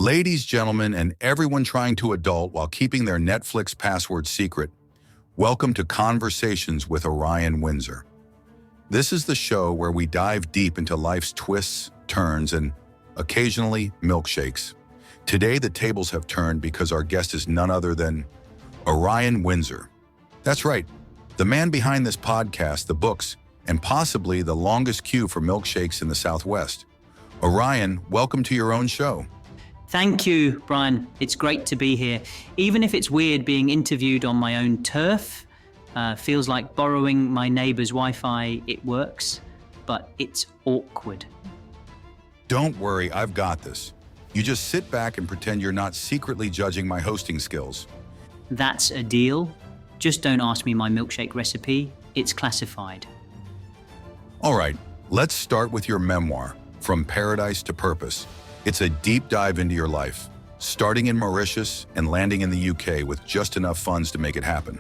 Ladies, gentlemen, and everyone trying to adult while keeping their Netflix password secret, welcome to Conversations with Orion Windsor. This is the show where we dive deep into life's twists, turns, and occasionally milkshakes. Today, the tables have turned because our guest is none other than Orion Windsor. That's right, the man behind this podcast, the books, and possibly the longest queue for milkshakes in the Southwest. Orion, welcome to your own show. Thank you, Brian. It's great to be here. Even if it's weird being interviewed on my own turf, feels like borrowing my neighbor's Wi-Fi. It works, but it's awkward. Don't worry, I've got this. You just sit back and pretend you're not secretly judging my hosting skills. That's a deal. Just don't ask me my milkshake recipe. It's classified. All right, let's start with your memoir, From Paradise to Purpose. It's a deep dive into your life, starting in Mauritius and landing in the UK with just enough funds to make it happen.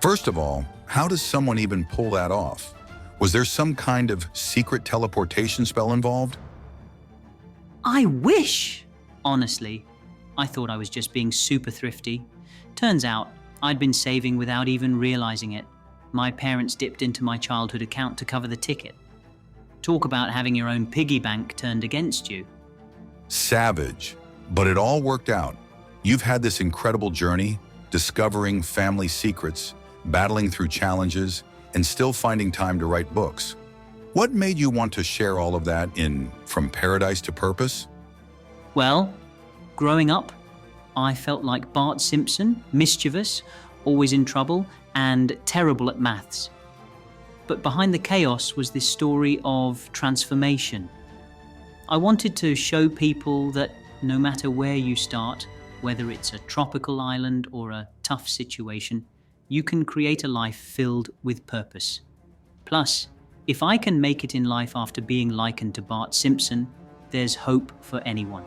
First of all, how does someone even pull that off? Was there some kind of secret teleportation spell involved? I wish! Honestly, I thought I was just being super thrifty. Turns out, I'd been saving without even realizing it. My parents dipped into my childhood account to cover the ticket. Talk about having your own piggy bank turned against you. Savage, but it all worked out. You've had this incredible journey, discovering family secrets, battling through challenges, and still finding time to write books. What made you want to share all of that in From Paradise to Purpose? Well, growing up, I felt like Bart Simpson, mischievous, always in trouble, and terrible at maths. But behind the chaos was this story of transformation. I wanted to show people that no matter where you start, whether it's a tropical island or a tough situation, you can create a life filled with purpose. Plus, if I can make it in life after being likened to Bart Simpson, there's hope for anyone.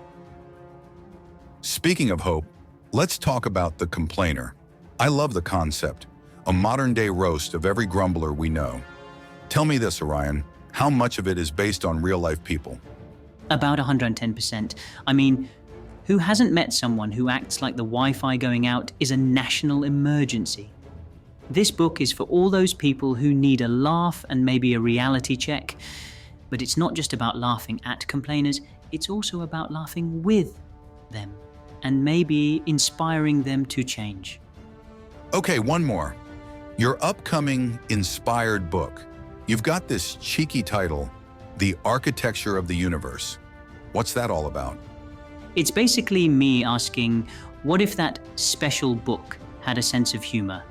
Speaking of hope, let's talk about The Complainer. I love the concept, a modern-day roast of every grumbler we know. Tell me this, Orion, how much of it is based on real-life people? About 110%. I mean, who hasn't met someone who acts like the Wi-Fi going out is a national emergency? This book is for all those people who need a laugh and maybe a reality check. But it's not just about laughing at complainers, it's also about laughing with them and maybe inspiring them to change. Okay, one more. Your upcoming inspired book. You've got this cheeky title, The Architecture of the Universe. What's that all about? It's basically me asking, what if that special book had a sense of humor?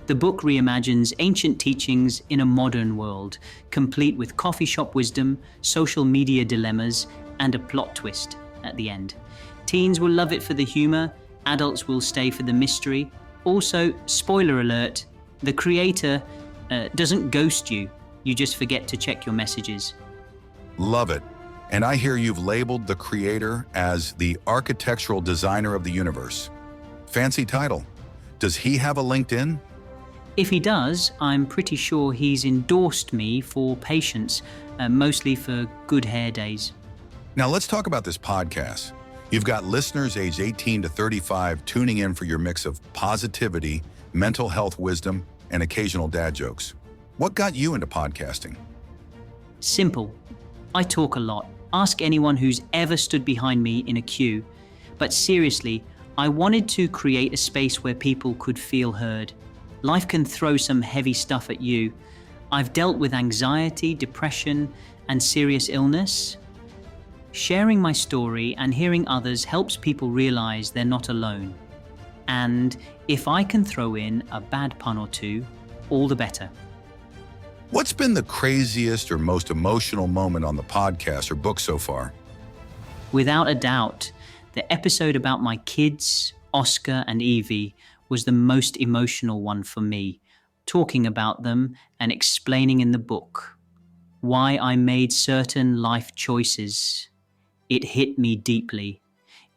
The book reimagines ancient teachings in a modern world, complete with coffee shop wisdom, social media dilemmas, and a plot twist at the end. Teens will love it for the humor, adults will stay for the mystery. Also, spoiler alert, the creator doesn't ghost you, you just forget to check your messages. Love it. And I hear you've labeled the creator as the architectural designer of the universe. Fancy title. Does he have a LinkedIn? If he does, I'm pretty sure he's endorsed me for patience, mostly for good hair days. Now let's talk about this podcast. You've got listeners aged 18 to 35 tuning in for your mix of positivity, mental health wisdom, and occasional dad jokes. What got you into podcasting? Simple. I talk a lot. Ask anyone who's ever stood behind me in a queue. But seriously, I wanted to create a space where people could feel heard. Life can throw some heavy stuff at you. I've dealt with anxiety, depression, and serious illness. Sharing my story and hearing others helps people realize they're not alone. And if I can throw in a bad pun or two, all the better. What's been the craziest or most emotional moment on the podcast or book so far? Without a doubt, the episode about my kids, Oscar and Evie, was the most emotional one for me, talking about them and explaining in the book why I made certain life choices. It hit me deeply,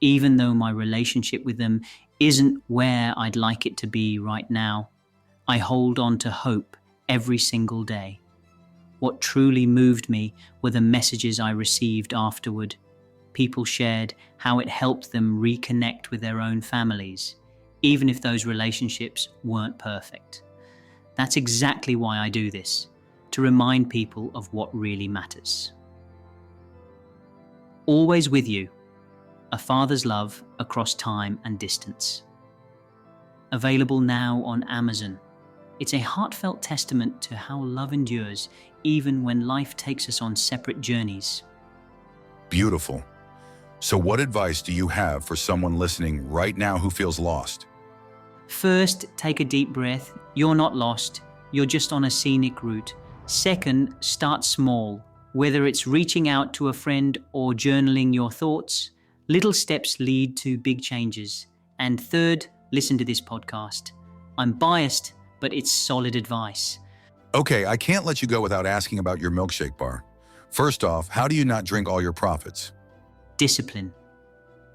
even though my relationship with them isn't where I'd like it to be right now. I hold on to hope every single day. What truly moved me were the messages I received afterward. people shared how it helped them reconnect with their own families, even if those relationships weren't perfect. That's exactly why I do this, to remind people of what really matters. Always with you, a father's love across time and distance. Available now on Amazon. It's a heartfelt testament to how love endures even when life takes us on separate journeys. Beautiful. So what advice do you have for someone listening right now who feels lost? First, take a deep breath. You're not lost. You're just on a scenic route. Second, start small. Whether it's reaching out to a friend or journaling your thoughts, little steps lead to big changes. And third, listen to this podcast. I'm biased, but it's solid advice. Okay, I can't let you go without asking about your milkshake bar. First off, how do you not drink all your profits? Discipline.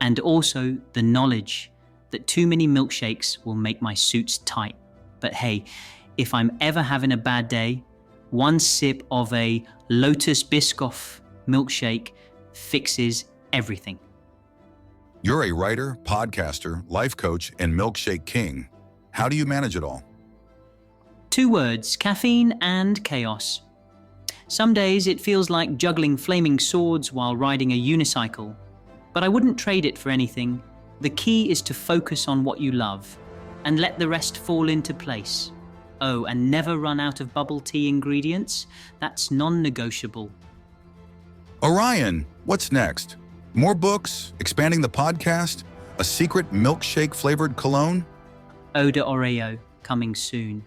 And also the knowledge that too many milkshakes will make my suits tight. But hey, if I'm ever having a bad day, one sip of a Lotus Biscoff milkshake fixes everything. You're a writer, podcaster, life coach, and milkshake king. How do you manage it all? 2 words, caffeine and chaos. Some days it feels like juggling flaming swords while riding a unicycle, but I wouldn't trade it for anything. The key is to focus on what you love and let the rest fall into place. Oh, and never run out of bubble tea ingredients. That's non-negotiable. Orion, what's next? More books? Expanding the podcast? A secret milkshake-flavored cologne? Eau de Oreo, coming soon.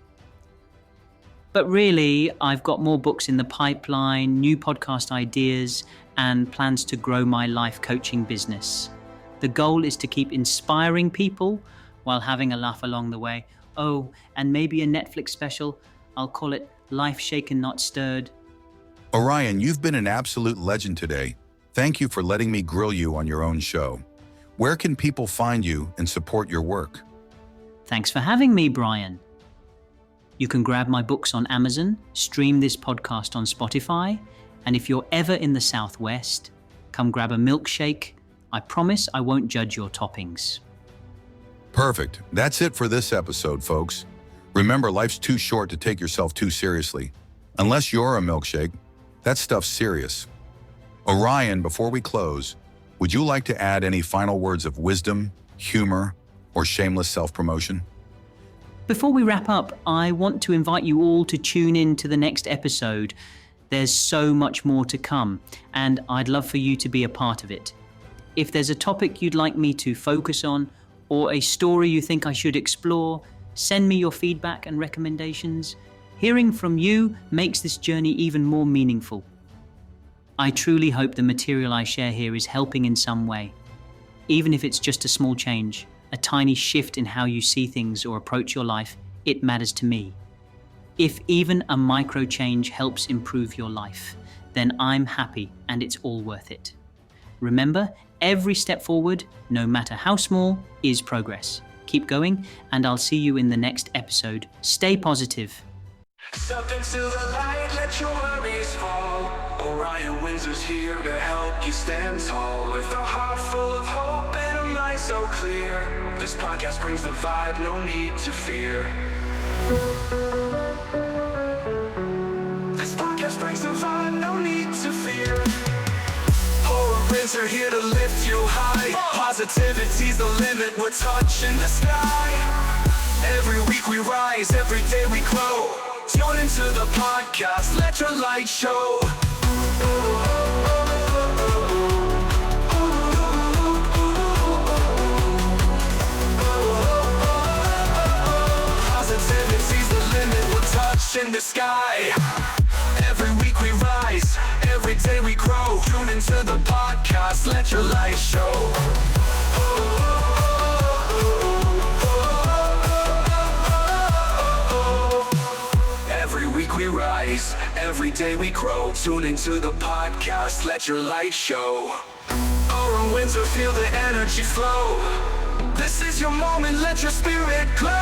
But really, I've got more books in the pipeline, new podcast ideas, and plans to grow my life coaching business. The goal is to keep inspiring people while having a laugh along the way. Oh, and maybe a Netflix special. I'll call it Life Shaken Not Stirred. Orion, you've been an absolute legend today. Thank you for letting me grill you on your own show. Where can people find you and support your work? Thanks for having me, Brian. You can grab my books on Amazon, stream this podcast on Spotify, and if you're ever in the Southwest, come grab a milkshake. I promise I won't judge your toppings. Perfect. That's it for this episode, folks. Remember, life's too short to take yourself too seriously. Unless you're a milkshake, that stuff's serious. Orion, before we close, would you like to add any final words of wisdom, humor, or shameless self-promotion? Before we wrap up, I want to invite you all to tune in to the next episode. There's so much more to come, and I'd love for you to be a part of it. If there's a topic you'd like me to focus on, or a story you think I should explore, send me your feedback and recommendations. Hearing from you makes this journey even more meaningful. I truly hope the material I share here is helping in some way. Even if it's just a small change, a tiny shift in how you see things or approach your life, it matters to me. If even a micro change helps improve your life, then I'm happy and it's all worth it. Remember, every step forward, no matter how small, is progress. Keep going, and I'll see you in the next episode. Stay positive. Step into the light, let your worries fall. Orion Windsor's here to help you stand tall. With a heart full of hope and a mind so clear, this podcast brings the vibe, no need to fear. This podcast brings the vibe, no need to fear. Orion Windsor here to lift you high. Positivity's the limit, we're touching the sky. Every week we rise, every day we grow. Tune into the podcast, let your light show. Positivity's the limit, we're touching the sky. Every week we rise, every day we grow. Tune into the podcast, let your light show. Every week we rise, every day we grow. Tune into the podcast, let your light show. Orion Windsor, feel the energy flow. This is your moment, let your spirit glow.